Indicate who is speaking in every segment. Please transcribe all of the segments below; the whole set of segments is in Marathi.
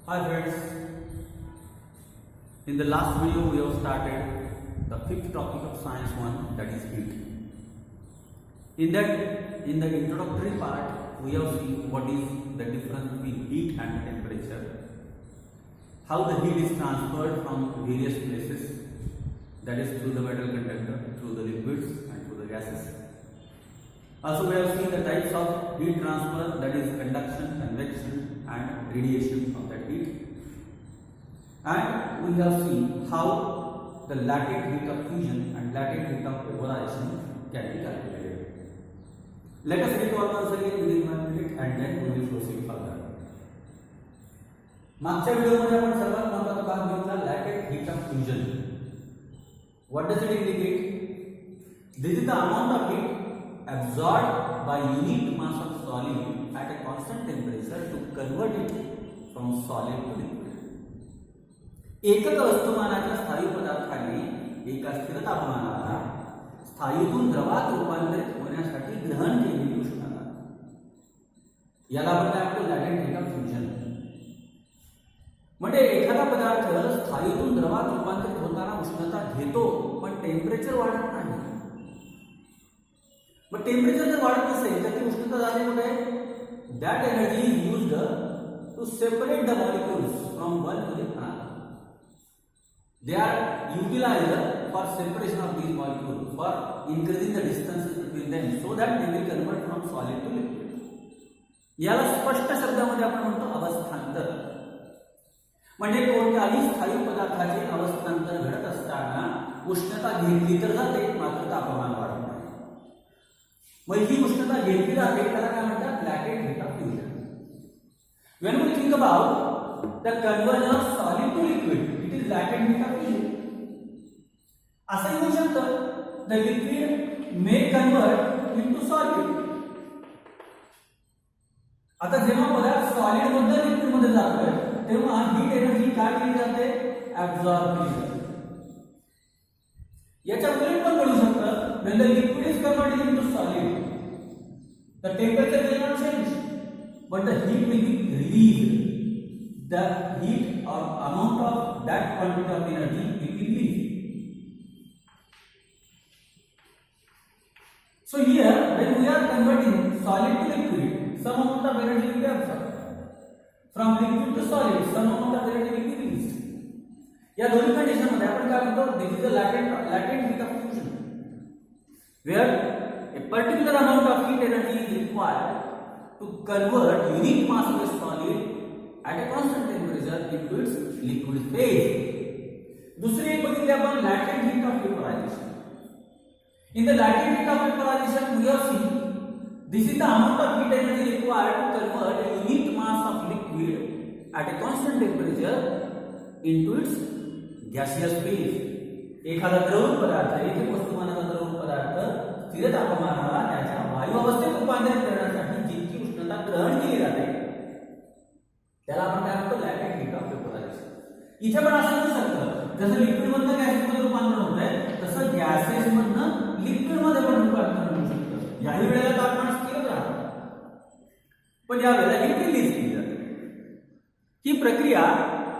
Speaker 1: Hi friends, in the last video we have started the fifth topic of science 1, that is heat. In the introductory part we have seen what is the difference between heat and temperature, how the heat is transferred from various places, that is through the metal conductor, through the liquids and through the gases. Also we have seen the types of heat transfer, that is conduction, convection and radiation of that heat. And we have seen how the latent heat of fusion and latent heat of vaporization can be calculated. Let us recall once again within 1 minute and then we will proceed further. मागच्या व्हिडिओमध्ये आपण सर्वात महत्त्वाचा भाग घेतला latent heat of fusion. What does it indicate? This is the amount of heat absorbed by unit mass of solid at a constant temperature to convert it from solid to liquid. एकक वस्तुमानाच्या स्थायू पदार्थाने एका स्थिर तापमानाला स्थायूतून द्रवात रूपांतरित होण्यासाठी ग्रहण केलेली उष्णता, याला आपण काय म्हणतो? लॅटेंट हीट ऑफ फ्युजन. म्हणजे एखादा पदार्थ स्थायूतून द्रवात रूपांतरित होताना उष्णता घेतो पण टेम्परेचर वाढत नाही. मग टेम्परेचर जर वाढत नसेल तर ती उष्णता जाते कुठे? That energy is used to separate the molecules from one to the another. They are utilized for separation of these molecules, for increasing the distances between them, so that they will convert from solid to liquid. याला स्पष्ट शब्दामध्ये आपण म्हणतो अवस्थांतर. म्हणजे कोणत्याही स्थायू पदार्थाचे अवस्थांतर घडत असताना उष्णता घेतली तर जाते मात्र तापमान वाढत नाही. मग ही उष्णता घेतली जाते त्याला काय म्हणतात? Latent heat of fusion. When we think about the conversion of solid to liquid, it is latent heat of fusion. असं होऊ शकतं, the liquid may convert into solid. आता जेव्हा पदार्थ सॉलिड मधून लिक्विड मध्ये जातोय तेव्हा हीट एनर्जी काय केली जाते? ऍब्सॉर्ब केली जाते. याच्या उलट पण घडू शकतं, when the liquid is converted into solid, the temperature will not change, but the heat will be released. The heat or amount of that quantity of energy will be released. So here, when we are converting solid to liquid, some amount of energy will be absorbed. From liquid to solid, some amount of energy will be released. या दोन्ही कंडिशन मध्ये आपण काय म्हणतो? This is a latent heat of fusion, where a particular amount of heat energy is required to convert unit mass of a solid at a constant temperature into its liquid phase. दूसरी एक बघितली आपण latent heat of vaporization. In the latent heat of vaporization, we have seen this is the amount of heat energy required to convert a unit mass of liquid at a constant temperature into its gaseous phase. एखादा द्रव पदार्थ, एक वस्तुमानाचा द्रव पदार्थ स्थिर तापमानाला त्याच्या वायू अवस्थेत रूपांतरित करण्यासाठी जितकी उष्णता ग्रहण केली जाते त्याला आपण काय म्हणतो? लॅटेंट हीट ऑफ वेपोरायझेशन. इथे पण असं होऊ शकतं, जसं लिक्विड मधनं गॅसेस मध्ये रूपांतर होतंय तसं गॅसेस मधनं लिक्विड मध्ये पण रूपांतर होऊ शकतं. याही वेळेला तापमान स्थिर राहतं पण या वेळेला हीट रिलीज केली जाते. ही प्रक्रिया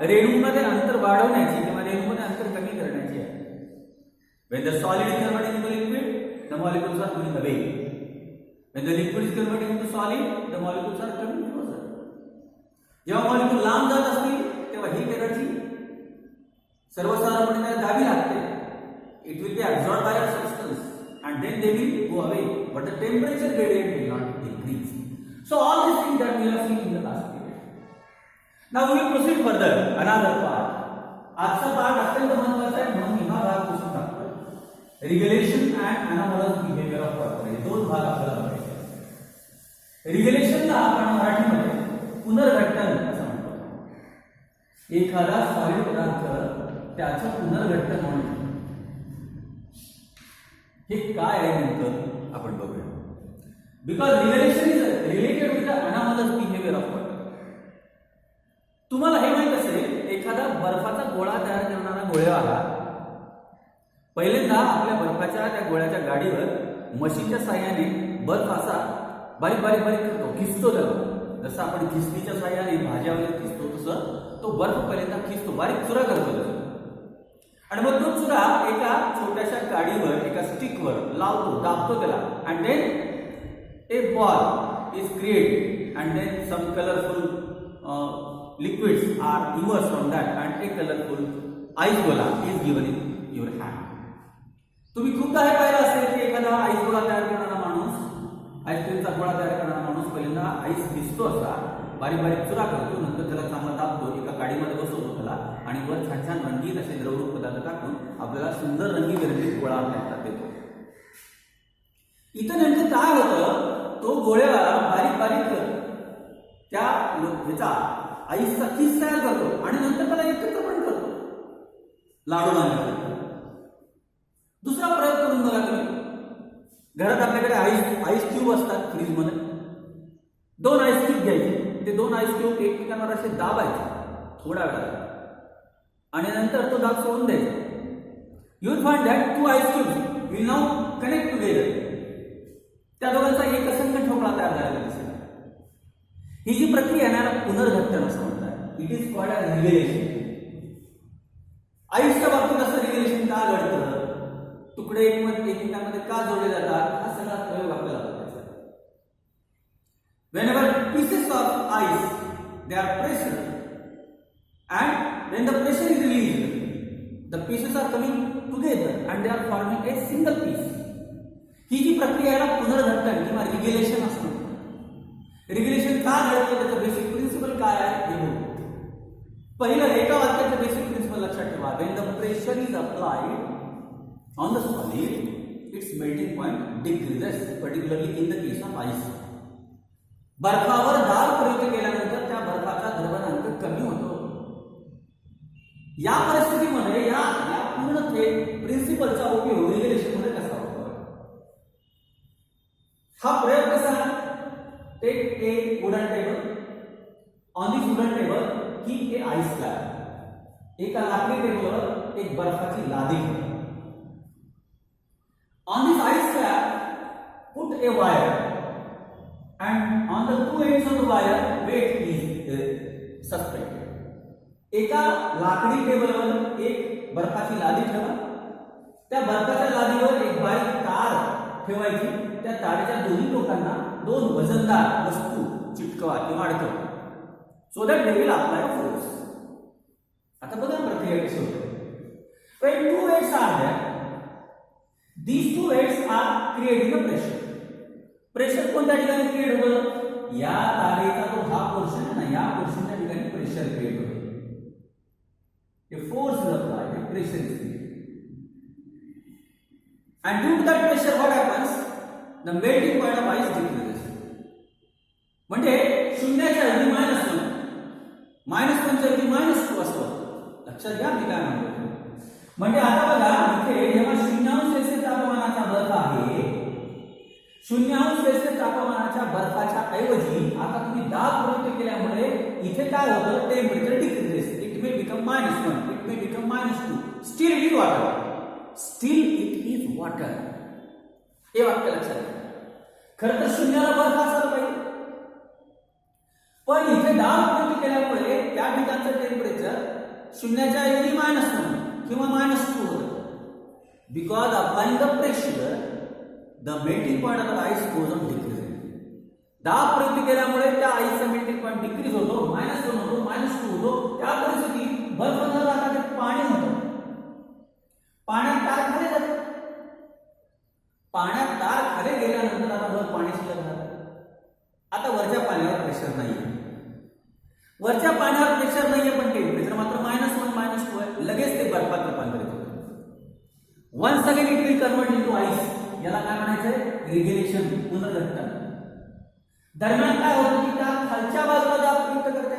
Speaker 1: रेणूमध्ये अंतर वाढवण्याची किंवा रेणूमध्ये अंतर कमी करण्याची आहे. When the solid is converted into liquid, the molecules are moving away. When the liquid is converted into solid, the molecules are coming closer. जेव्हा मॉलिक्यूल लांब जात असतील तेव्हा हीट एनर्जी सर्वसाधारणपणे द्यावी लागते. It will be absorbed by a substance and then they will go away, but the temperature gradient will not increase. So all this thing that we have seen in the last period. Now we will proceed further another part. आजचा पार्ट अत्यंत महत्त्वाचा आहे म्हणून हा भाग पुसून टाकतो. Regulation and anomalous behaviour of water. हे दोन भाग आपल्याला बघायचे. रेग्युलेशनला आपण मराठीमध्ये पुनर्घट्टन असं म्हणतो. एखादा सॉलिड पदार्थ त्याचं पुनर्घट्टन होणे हे काय आहे नेमकं आपण बघूया. Because regulation is related with the anomalous behaviour of water. तुम्हाला हे माहित असेल, एखादा बर्फाचा गोळा तयार करणारा गोळेवाला पहिल्यांदा आपल्या बर्फाच्या त्या गोळ्याच्या गाडीवर मशीनच्या साहाय्याने बर्फ असा बारीक बारीक बारीक करतो, खिचतो त्याला. जसं आपण खिसणीच्या साह्याने भाज्या वगैरे खिसतो तसं तो बर्फ पहिल्यांदा खिसतो, बारीक चुरा करतो आणि मग तो चुरा एका छोट्याशा काडीवर एका स्टिकवर लावतो, दाबतो त्याला and then a ball is created and then some colourful liquids are immerse from that and a colourful ice गोला is given in your hand. तुम्ही खूपदा हे पाहिलं असेल की एखादा आईस गोळा तयार करणारा माणूस, आईस्क्रीमचा गोळा तयार करणारा माणूस पहिल्यांदा आईस भिजतो असा बारीक बारीक चुरा करतो, नंतर त्याला चांगला दाबतो, एका काडीमध्ये बसवतो त्याला आणि वर छान छान रंगीत असे द्रवरूप पदार्थ टाकून आपल्याला सुंदर रंगीत गोळा तयार देतो. इथं नेमकं काय होतं, तो गोळ्याला बारीक बारीक त्या ह्याचा आईसचा किस तयार करतो आणि नंतर त्याला एकत्र पण करतो लाडू बांधण्यासाठी. दुसरा प्रयोग करून बघा तुम्ही. घरात आपल्याकडे आईस क्यूब असतात फ्रीजमध्ये. 2 आईस क्यूब घ्यायचे, ते 2 आईस क्यूब एकमेकांवर असे दाबायचे थोडा वेळा आणि नंतर तो दाब सोडून द्यायचा. You will find that 2 ice cubes will now connect together. त्या दोघांचा एकसंध ठोकळा तयार झालेला दिसेल. ही जी प्रक्रिया आहे ना पुनर्घट्टन असं म्हणतात. It is called as regelation. आईसच्या बाबतीत असं रिव्हेलेशन का घडतं, तुकडे एकमेकांमध्ये का जोडले जातात, हा सगळा प्रयोग आपल्याला बघायचा. Whenever pieces of ice they are pressed and when the pressure is released, the pieces are coming together and they are forming a single piece. ही जी प्रक्रिया आहे पुनर्घट्टन किंवा रिग्युलेशन असतं. रिग्युलेशन का घडतं, त्याचं बेसिक प्रिन्सिपल काय आहे हे बघू. पहिलं एका वाक्याचं बेसिक प्रिन्सिपल लक्षात ठेवा. when the pressure is applied on the solid, its melting point decreases, particularly in the case of ice. बर्फावर दाब प्रयोग केल्यानंतर त्या बर्फाचा द्रवणांक कमी होतो. या परिस्थितीमध्ये या पूर्ण प्रिन्सिपलचा उपयोग रिग्युलेशन मध्ये कसा होतो. हा प्रयोग कसा, take a wooden table, on this wooden table keep a ice slab. एका लाकडी टेबलवर एक बर्फाची लादी ठेवा. On this ice slab, put a wire, and on the 2 ends of the wire, weight is suspended. एका लाकडी टेबलवर एक बर्फाची लादी ठेवा. त्या बर्फाच्या लादीवर एक बारीक तार ठेवायची. त्या तारेच्या दोन्ही टोकांना 2 वजनदार वस्तू चिटकवा किंवा अडकवा. So that they will apply force. आता बघा प्रक्रिया कशी होते. When 2 weights are there, these 2 weights are creating a pressure. Pressure कोणत्या ठिकाणी क्रिएट होतं, या तारेचा तो हा पोर्शन आहे ना, या पोर्शनच्या ठिकाणी प्रेशर क्रिएट होतं. A force is applied, a pressure is created. And due to that pressure what happens, the melting point of ice decreases. म्हणजे शून्याच्या ऐवजी -1, -1 च्या ऐवजी -2 असतो. लक्षात घ्या मी काय म्हणतो. म्हणजे आता बघा इथे जेव्हा 0° सेल्सिअस तापमानाचा बर्फ आहे, 0° सेल्सिअस तापमानाच्या बर्फाच्या ऐवजी आता तुम्ही दाब प्रयोग केल्यामुळे इथे काय होतं, temperature decreases. It may become -1, it may become -2. Still it is water. Still it is water. हे वाक्य लक्षात घ्या. खरं तर 0ला बर्फ असायला पाहिजे, पण इथे दाब प्रयोग केल्यामुळे त्या ठिकाणचं टेम्परेचर 0च्या ऐवजी -1 किंवा -2 होतं. Because applying the pressure the melting point of the ice goes on decreasing. दाब प्रयोग केल्यामुळे त्या आईसचा मेल्टिंग पॉइंट डिक्रीज होतो, -1 होतो, -2 होतो. त्या परिस्थितीत बर्फ न राहता ते पाणी होतं. पाण्यात तार खाली जाते. पाण्यात तार खाली गेल्यानंतर आता बर्फ पाणी शिल्लक राहतं. आता वरच्या पाण्यावर प्रेशर नाहीये. वरच्या पाण्यावर प्रेशर नाहीये पण टेम्परेचर मात्र -1, -2 आहे. लगेच ते बर्फात रूपांतरित होतं. Once again it will convert into ice. याला काय म्हणायचंय, रिग्युलेशन, पुनर्घट्टन. दरम्यान काय होतं की त्या खालच्या बाजूला दाब प्रयुक्त करते.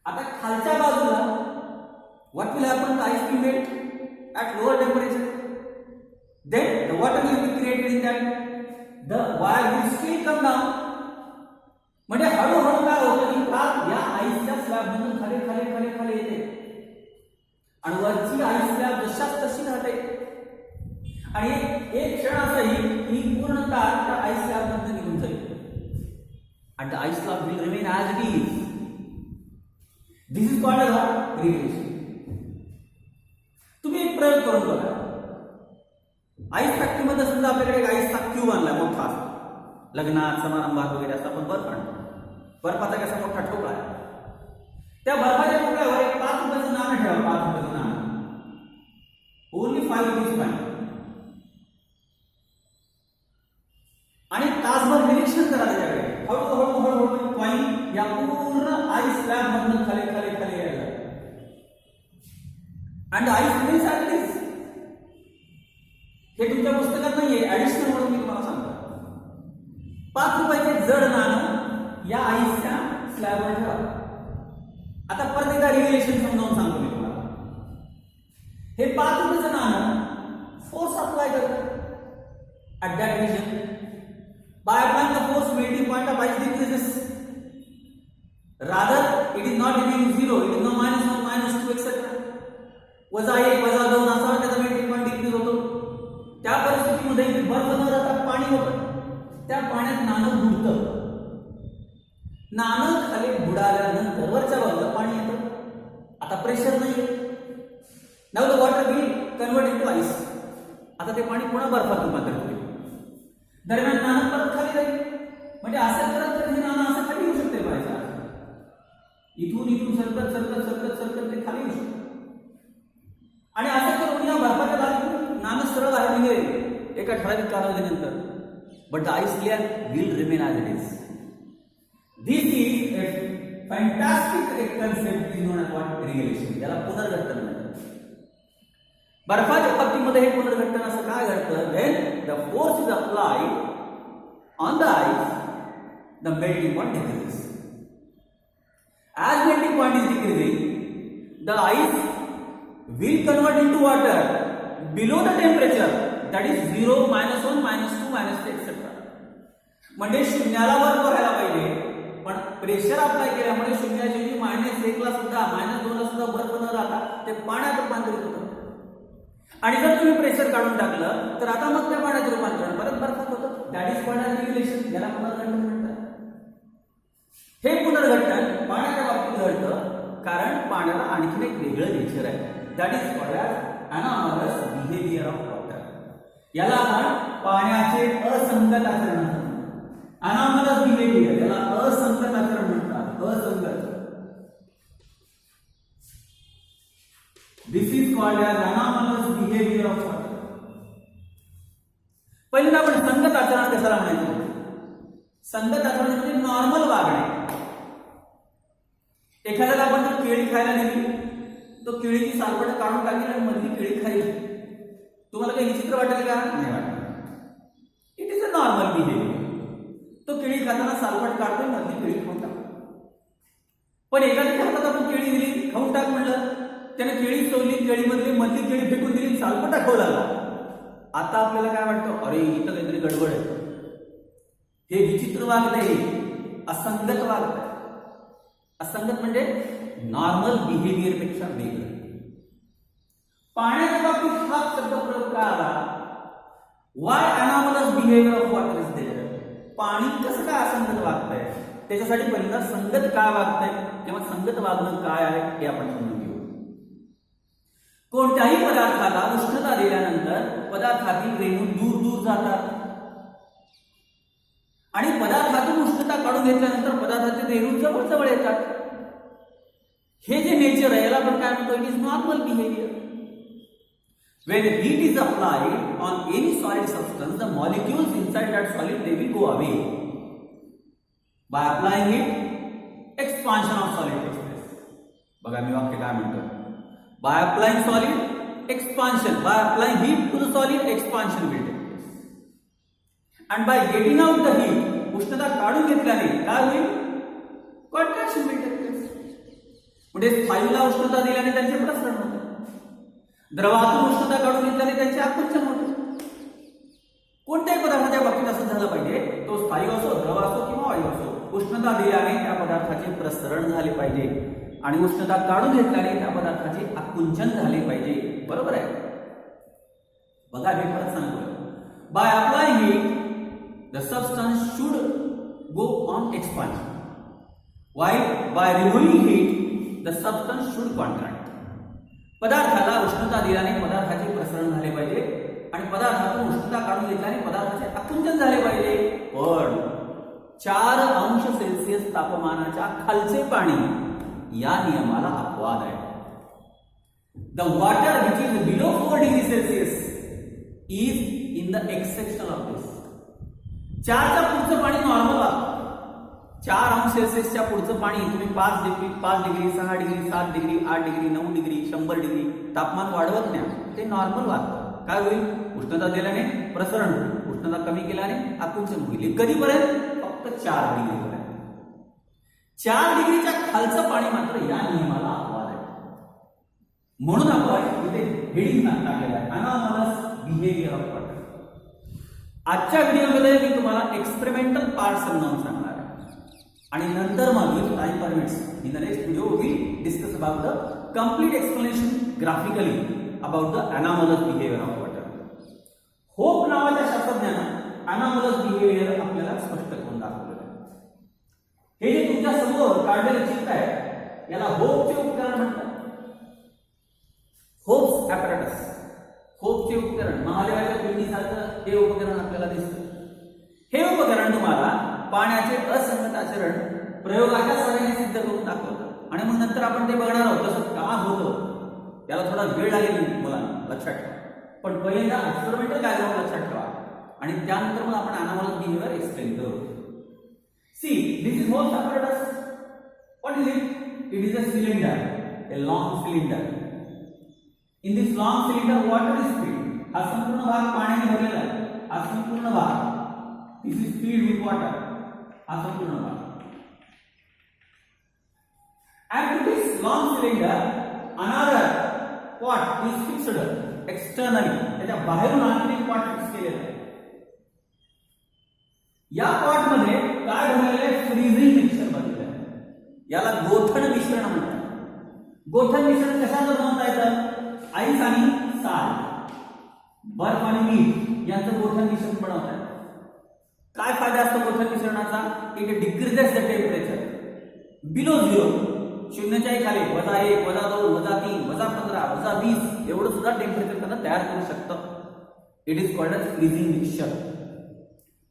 Speaker 1: आता खालच्या बाजूला what will happen, the ice will melt at lower temperature. Then the water will be created in that. The wire will still come down. म्हणजे हळूहळू काय होतं की तार या आईसच्या स्लॅब मधून खाली खाली खाली खाली येते आणि वरची आईस स्लॅब जशाच तशी राहते. आणि एक क्षण असा येईल की पूर्ण तार त्या आईस स्लॅब मधून निघून जाईल and the ice slab will remain as it is. This is called as regulation. तुम्ही एक प्रयोग करून बघा. आईस फॅक्टरीमध्ये समजा आपल्याकडे एक आईसचा क्यूब आणलाय मोठा, लग्नात समारंभात वगैरे असं आपण बर्फ आणतो. बर्फाचा कसा मोठा ठोकळा आहे, त्या बर्फाच्या ठोकळ्यावर एक 5 रुपयाचं नाणं ठेवा. 5 रुपयाचं नाणं, ओनली 5 रुपीज कॉइन. आणि तासभर निरीक्षण करा त्याच्याकडे. हळूहळू कॉइन या पूर्ण आईस स्लॅब मधून खाली खाली खाली यायला, and ice remains as it is. हे तुमच्या पुस्तकात नाहीये, ऍडिशनल म्हणून मी तुम्हाला सांगतो. 5 रुपयाचे जड नाणं या आईसच्या स्लॅबवर ठेवा. आता परत एकदा रिलेशन समजावून सांगतो मी तुम्हाला. हे 5 रुपयाचं नाणं फोर्स अप्लाय करतं at that region. By applying the force, melting point of ice decreases. Rather, it is not remaining zero. It is now -1, -2, etc. -1, -2 असा त्याचा मेल्टिंग पॉइंट डिक्रीज होतो. त्या परिस्थितीमध्ये बर्फ न जाता पाणी होतं. त्या पाण्यात नाणं बुडतं. नाणं खाली बुडाल्यानंतर वरच्या बाजूला पाणी येतं. आता प्रेशर नाही. Now the water will convert into ice. आता ते पाणी पुन्हा बर्फात रूपांतरित होईल. दरम्यान नाणं परत खाली जाईल. म्हणजे असं करत तर हे नाणं असं खाली येऊ शकते पाहिजे. इथून सरकत सरकत सरकत सरकत ते खाली येऊ शकते. आणि असं करून या बर्फाच्या जागेतून नाणं सरळ बाहेर निघेल एका ठराविक कालावधीनंतर. But the ice layer will remain as it is. This is a fantastic concept is known as what regelation. याला पुनर्गठन म्हणतात. बर्फाच्या बाबतीमध्ये हे पुनर्गठन असं काय घडतं, when the force is applied on the ice, the melting point decreases. As melting point is decreasing, the ice will convert into water below the temperature that is 0, -1, -2, -3, etc. म्हणजे शून्याला वर व्हायला पाहिजे, पण प्रेशर अप्लाय केल्यामुळे शून्याची -1 ला सुद्धा -2 ला सुद्धा बर्फ न राहता ते पाण्यात रूपांतरित होतं. आणि जर तुम्ही प्रेशर काढून टाकलं तर आता मग त्या पाण्याचं रूपांतरण परत बर्फात होतं. That is called regulation. याला पुनर्गठन म्हणतात. हे पुनर्गठन पाण्याच्या बाबतीत घडतं कारण पाण्याला आणखीन एक वेगळं नेचर आहे. That is called anomalous behaviour of water. याला आपण पाण्याचे असंगत आचरण म्हणतो. अनॉमलस बिहेवियर, याला असंगत आचरण म्हणतात. असंगत. This is called as anomalous behaviour of water. पहिल्यांदा आपण संगत आचरण कशाला म्हणायचं? संगत आचरण म्हणजे नॉर्मल वागणे. एखाद्याला आपण जर केळी खायला दिली तो केळीची सालपट काढून टाकेल आणि मधली केळी खाईल. तुम्हाला काही विचित्र वाटेल का? नाही वाटेल. It is a normal behaviour. तो केळी खाताना सालपट काढतोय, मधली केळी खाऊन टाकतो. पण एखाद्याच्या हातात आपण केळी दिली, खाऊन टाक म्हणलं, त्याने केळी चोरली, केळीमधली मधली केळी फेकून दिली, सालपटा खाऊ लागला. आता आपल्याला काय वाटतं, अरे इथं काहीतरी गडबड आहे, हे विचित्र वागत आहे, असंगत वागत आहे. असंगत म्हणजे नॉर्मल बिहेवियर पेक्षा वेगळं. पाण्याच्या बाबतीत हा शब्द प्रयोग का आला? Why anomalous behaviour of water is there. पाणी कसं काय असंगत वागतंय, त्याच्यासाठी पहिल्यांदा संगत काय वागतंय किंवा संगत वागणं काय आहे हे आपण समजून घेऊ. कोणत्याही पदार्थाला उष्णता दिल्यानंतर पदार्थातील रेणू दूर दूर जातात आणि पदार्थातून उष्णता काढून घेतल्यानंतर पदार्थाचे रेणू जवळ जवळ येतात. हे जे नेचर आहे याला आपण काय म्हणतो? It is normal behaviour. When heat is applied on any solid substance, the molecules inside that solid they will go away. By applying it, expansion of solid takes place. बघा मी वाक्य काय म्हणतो? By applying solid, expansion. By applying heat to the solid, expansion will take place. And by getting out the heat, उष्णता काढून घेतल्याने काय होईल? Contraction will take place. म्हणजे स्थायूला उष्णता दिल्याने त्यांचे प्रसरण होते, द्रवातून उष्णता काढून घेतल्याने त्यांचे आकुंचन होते. कोणत्याही पदार्थाच्या बाबतीत असं झालं पाहिजे, तो स्थायू असो, द्रव असो किंवा वायू असो, उष्णता दिल्याने त्या पदार्थाचे प्रसरण झाले पाहिजे आणि उष्णता काढून घेतल्याने त्या पदार्थाचे आकुंचन झाले पाहिजे. बरोबर आहे? बघा मी परत सांगतो. By applying heat, the substance should go on expansion. While by removing heat, the substance should contract. पदार्थाला उष्णता दिल्याने पदार्थाचे प्रसरण झाले पाहिजे आणि पदार्थातून उष्णता काढून घेतल्याने पदार्थाचे आकुंचन झाले पाहिजे. पण 4 अंश सेल्सिअस तापमानाच्या खालचे पाणी या नियमाला अपवाद आहे. The water which is below 4 degrees Celsius is in the exception of this. 4 च्या पुढचं पाणी नॉर्मल आहे. 4 अंश सेल्सिअसच्या पुढचं पाणी तुम्ही 5 degree 6 degree 7 degree 8 degree 9 degree 100 degree तापमान वाढवत नाही, ते नॉर्मल वाढतं. काय होईल? उष्णता दिल्याने प्रसरण होईल, उष्णता कमी केल्याने आकुंचन होईल. कधीपर्यंत? फक्त 4 डिग्रीपर्यंत. 4 डिग्रीच्या खालचं पाणी मात्र या नियमाला अपवाद आहे. म्हणून आपण इथे हेडिंग टाकलेलं आहे, अनॉमलस बिहेवियर ऑफ वॉटर. आजच्या व्हिडिओमध्ये मी तुम्हाला एक्सपेरिमेंटल पार्ट समजावून सांगणार आहे आणि नंतर मग if time permits in the next video we discuss about the complete explanation graphically about the anomalous behaviour of water. Hope नावाच्या शास्त्रज्ञानं अनॉमलस बिहेवियर आपल्याला स्पष्ट करून दाखवलेलं आहे. हे जे तुमच्या समोर काढलेलं चित्र आहे याला होपचे उपकरण म्हणतात. होप्स ॲपॅरेटस, होपचे उपकरण, महादेवाच्या पिंडीसारखं हे उपकरण आपल्याला दिसतं. हे उपकरण तुम्हाला पाण्याचे असंगत आचरण प्रयोगाच्या सहाय्याने सिद्ध करून दाखवतं आणि मग नंतर आपण ते बघणार आहोत तसं का होतं. त्याला थोडा वेळ लागेल मुलांना लक्षात ठेवा, पण पहिल्यांदा एक्सपेरिमेंटल डायग्राम लक्षात ठेवा आणि त्यानंतर मग आपण अनॉमलस बिहेवियर एक्सप्लेन करू. See this is hope apparatus. What is it? It is a cylinder, a long cylinder. In this long cylinder water is filled. हा संपूर्ण भाग पाण्याने भरलेला आहे. हा संपूर्ण भाग this is filled with water. हा संपूर्ण भाग. And to this long cylinder another pot is fixed externally. त्याच्या बाहेरून आणखी एक pot फिक्स केलेला आहे. या पॉट मध्ये काय भरलेलं आहे? फ्रीजिंग मिक्सचर भरलेलं आहे. याला गोठण मिश्रण म्हणतात. गोठण मिश्रण कशाचं बनवता येतं? आईस आणि साल, बर्फ आणि मीठ यांचं गोठण मिश्रण बनवतात. काय फायदा असतो गोठण मिश्रणाचा? It decreases the temperature below 0, शून्याच्या खाली -1, -2, -3, -15, -20 एवढं सुद्धा टेम्परेचर त्यांना तयार करू शकतं. It is called as freezing mixture.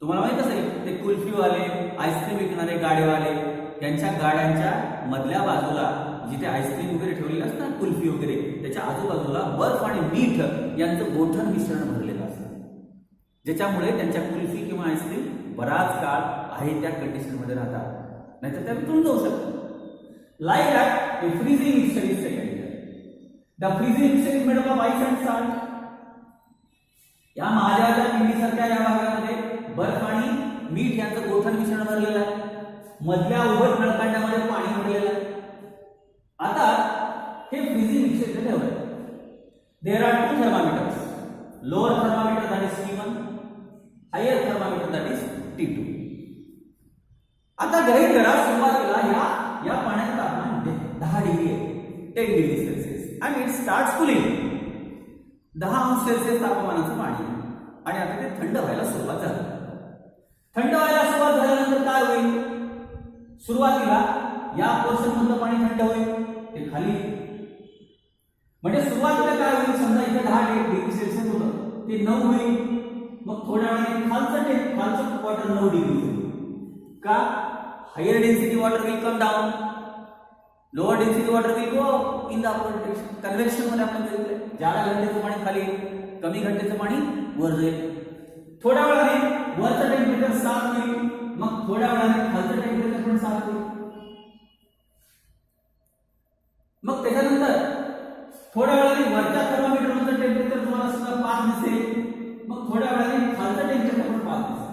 Speaker 1: तुम्हाला माहित असेल ते कुल्फीवाले, आईस्क्रीम विकणारे गाडेवाले त्यांच्या गाड्यांच्या मधल्या बाजूला जिथे आईस्क्रीम वगैरे ठेवलेलं असतं, कुल्फी वगैरे, त्याच्या आजूबाजूला बर्फ आणि मीठ यांचं गोठण मिश्रण भरलेलं असतं, ज्याच्यामुळे त्यांच्या कुल्फी किंवा आईस्क्रीम बराच काळ आहे त्या कंडिशन मध्ये राहतात, नाहीतर त्या विकून जाऊ शकतात. Like that, a freezing mixture is taken. The freezing mixture is made up of ice and salt. या महादेवाच्या पिंडीसारख्या या भागामध्ये बर्फ आणि मीठ यांचं गोठण मिश्रण भरलेलं आहे. मधल्या उभट नळकांड्यामध्ये पाणी भरलेलं आहे. आता हे फ्रीजिंग मिक्सचर इथे ठेवलंय. There are 2 thermometers. Lower thermometer that is T1, higher thermometer that is T2. आता गृहीत करा सुरुवातीला या पाण्याचं तापमान 10 डिग्री आहे, 10 डिग्री सेल्सिअस, आणि इट स्टार्ट्स कुलिंग. 10 अंश सेल्सिअस तापमानाचं पाणी आणि आता ते थंड व्हायला सुरुवात झाली. थंड व्हायला सुरुवात झाल्यानंतर काय होईल? सुरुवातीला या पोर्शन मधलं पाणी थंड होईल, ते खाली, म्हणजे सुरुवातीला काय होईल? समजा इथे 10 डिग्री सेल्सिअस होतं, ते 9 होईल. मग थोड्या वेळाने खालचं वॉटर 9 डिग्री होईल. का? Higher density water will come down, lower density water will go in the upper direction. Convection मध्ये आपण बघितलंय, जादा घनतेचं पाणी खाली, कमी घनतेचं पाणी वर जाईल. थोड्या वेळाने वरचं टेम्परेचर 7 होईल, मग थोड्या वेळाने खालचं टेम्परेचर पण 7 होईल. मग त्याच्यानंतर थोड्या वेळाने वरच्या थर्मामीटर मधलं टेम्परेचर तुम्हाला सुद्धा 5 दिसेल, मग थोड्या वेळाने खालचं टेम्परेचर पण 5 दिसेल.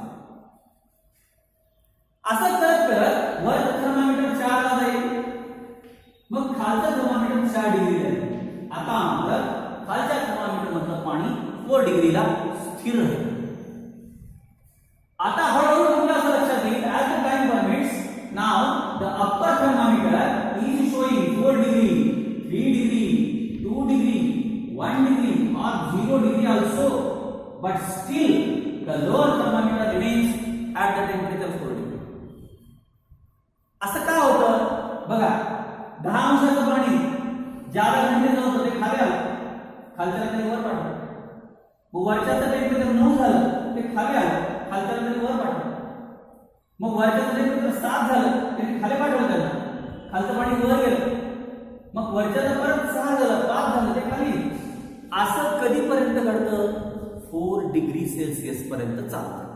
Speaker 1: असं करत करत वरचं थर्मामीटर 4 ला जाईल, मग खालचं थर्मामीटर 4 डिग्री जाईल. आता आपलं खालच्या थर्मामीटर मधलं पाणी 4 डिग्रीला स्थिर राहील. आता हळूहळू तुम्हाला असं लक्षात येईल, as the time permits now the upper thermometer is showing 4 degree, 3 degree, 2 degree, 1 degree or 0 degree also, but still the lower thermometer remains at the temperature 4 degree. बघा 10 अंशाचं पाणी ज्यादा थंडीचं होतं ते खाली आलं, खालच्या नदीने वर पाठवलं. मग वरच्याचं टेम्परेचर 9 झालं ते खाली आलं, खालच्या नदीने वर पाठवलं. मग वरच्याचं टेम्परेचर 7 झालं ते खाली पाठवलं, त्याला खालचं पाणी वर गेलं. मग वरच्याचं परत 6 झालं, 5 झालं ते खाली. असं कधीपर्यंत घडतं? 4 डिग्री सेल्सिअस पर्यंत चालतं.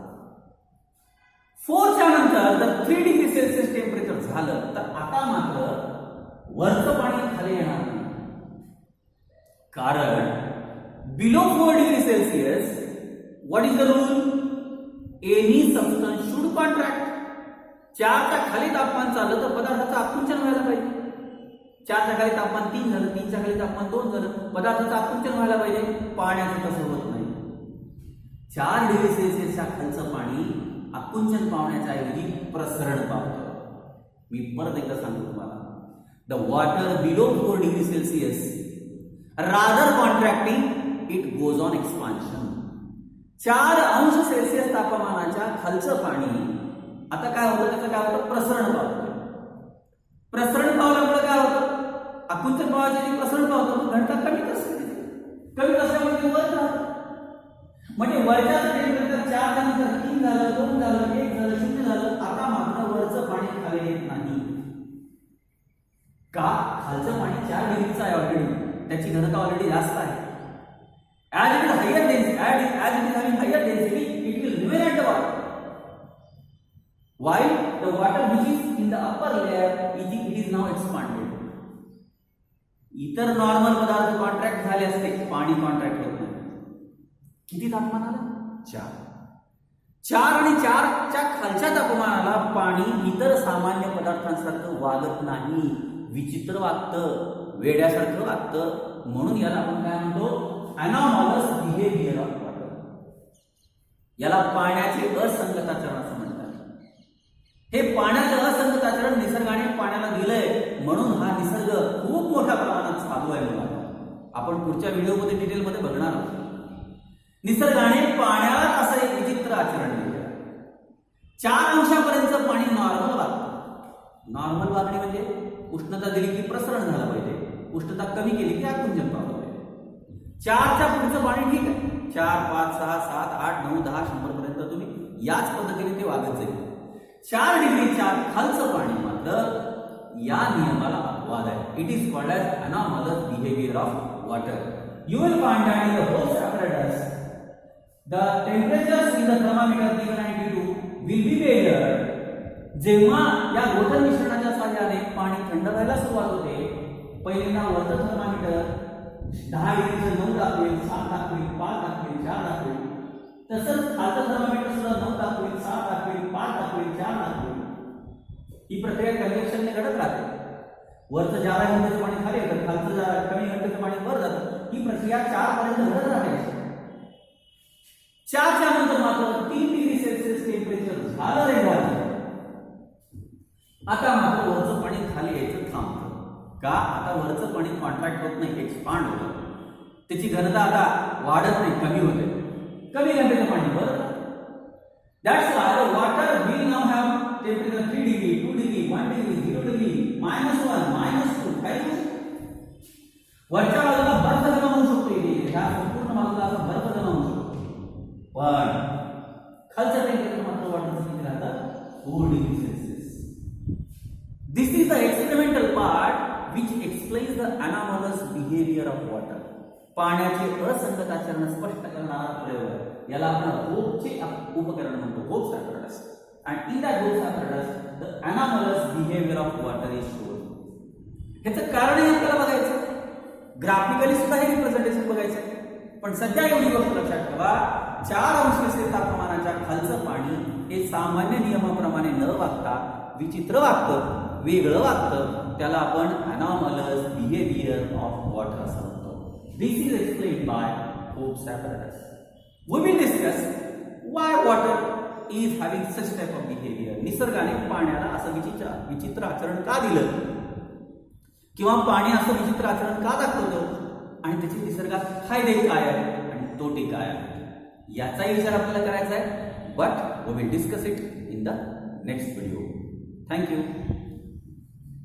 Speaker 1: 4 च्या नंतर जर 3 डिग्री सेल्सिअस टेम्परेचर झालं तर आता मात्र वरचं पाणी खाली येणार नाही. कारण below 4 degree Celsius what is the rule? Any substance should contract. 4 च्या खाली तापमान चाललं तर पदार्थाचं आकुंचन व्हायला पाहिजे. 4 च्या खाली तापमान 3 झालं, 3 च्या खाली तापमान 2 झालं, पदार्थाचं आकुंचन व्हायला पाहिजे. पाण्याचं तसं होत नाही. 4 डिग्री सेल्सिअसच्या खालचं पाणी आकुंचन पावण्याच्या ऐवजी प्रसरण पावतं. मी परत एकदा सांगतो तुम्हाला, the water below 4 degree Celsius rather contracting it goes on expansion. 4 अंश सेल्सिअस तापमानाच्या खालचं पाणी आता काय होतं? त्याचं काय होतं? प्रसरण पावतं. प्रसरण पावल्यामुळे काय होतं? आकुंचन पावायचे प्रसरण पावतं, मग घनता कमी असते. कमी असल्यामुळे वर राहतं. म्हणजे वरच्याचं टेम्परेचर 4 नंतर 3 झालं, 2 झालं, 1 झालं, 0 झालं. आता मात्र वरचं पाणी खाली येत नाही. का? खालचं पाणी 4 डिग्रीचं आहे ऑलरेडी, त्याची घनता ऑलरेडी जास्त आहे. As it is higher density, as it is having higher density, it will remain at the water. While the water which is in the upper layer, it is now expanded. इतर नॉर्मल पदार्थ कॉन्ट्रॅक्ट झाले असते, पाणी कॉन्ट्रॅक्ट होत नाही. किती तापमान आलं? 4 आणि 4 च्या खालच्या तापमानाला पाणी इतर सामान्य पदार्थांसारखं वागत नाही, विचित्र वागतं, वेड्यासारखं वागतं. म्हणून याला आपण काय म्हणतो? अनॉमलस बिहेवियर ऑफ वॉटर. याला पाण्याचे असंगताचरण असं म्हणतात. हे पाण्याचं असंगताचरण निसर्गाने पाण्याला दिलंय, म्हणून हा निसर्ग खूप मोठ्या प्रमाणात चालू आहे. मला आपण पुढच्या व्हिडिओमध्ये डिटेलमध्ये बघणार आहोत. निसर्गाने पाण्याला असं एक विचित्र आचरण दिलं. 4 अंशापर्यंत पाणी नॉर्मल वागतं. नॉर्मल वागणे म्हणजे उष्णता दिली की प्रसरण झालं पाहिजे, उष्णता कमी केली की आकुंचन पावलं पाहिजे. 4 च्या पुढचं पाणी ठीक आहे. 4, 5, 6, 7, 8, 9, 10, 100 पर्यंत तुम्ही याच पद्धतीने ते वागत जाईल. 4 डिग्रीच्या खालचं पाणी मात्र या नियमाला अपवाद आहे. It is called as anomalous behaviour of water. You will find that in the Hope's apparatus the temperatures in the thermometer T192 will be measured. जेव्हा या गोठण मिश्रणाच्या साहाय्याने पाणी थंड व्हायला सुरुवात होते, पहिल्यांदा वरचं थर्मामीटर 10 डिग्रीचं 9 दाखवेल, 7 दाखवेल, 5 दाखवेल, 4 दाखवेल. तसंच खालचं थर्मामीटर सुद्धा 9 दाखवेल, 7 दाखवेल, 5 दाखवेल, 4 दाखवेल. ही प्रक्रिया कन्व्हेक्शनने घडत राहते. वरचं जादा घंटेचं पाणी खाली येतं, खालचं कमी घंटेचं पाणी वर जातं. ही प्रक्रिया 4 पर्यंत घडत राहते. 4 च्या नंतर मात्र 3 डिग्री सेल्सिअस टेम्परेचर झालं रे झालं. आता मात्र वरचं पाणी खाली यायचं थांबतं. का? आता वरचं पाणी कॉन्ट्रॅक्ट होत नाही, एक्सपांड होतं. त्याची घनता आता वाढत नाही, कमी होते. कमी घनतेचं पाणी वर. That's why the water will now have temperature 3 degree, 2 degree, 1 degree, 0 degree, -1, -2, काही. वरच्या बाजूला बर्फ जमा होऊ शकतो. इथे ह्या संपूर्ण बाजूला असा बर्फ जमा होऊ शकतो. पण खालचं टेम्परेचर मात्र वाढण्याचं किती राहतं? 4 degree Celsius. This is the experimental part which explains the anomalous behaviour of water. पाण्याचे असंगताचरण स्पष्ट करणारा प्रयोग. याला आपण होपचे उपकरण म्हणतो, hopes apparatus. And in that Hope's apparatus, the anomalous behavior of water is shown. ह्याचं कारणही आपल्याला बघायचं, ग्राफिकली सुद्धा हे रिप्रेझेंटेशन बघायचं. पण सध्या एवढी गोष्ट लक्षात ठेवा, 4 अंश सेल्सिअस तापमानाच्या खालचं पाणी हे सामान्य नियमाप्रमाणे न वागता विचित्र वागतं, वेगळं वागतं. त्याला आपण अनॉमलस बिहेवियर ऑफ वॉटर असं म्हणतो. This is explained by Hope's apparatus. We will discuss why water is having such type of behavior. निसर्गाने पाण्याला असं विचित्र आचरण का दिलं, किंवा पाणी असं विचित्र आचरण का दाखवतं, आणि त्याचे निसर्गात फायदे काय आहेत आणि तोटे काय आहेत, याचाही विचार आपल्याला करायचा आहे. But we will discuss it in the next video. Thank you.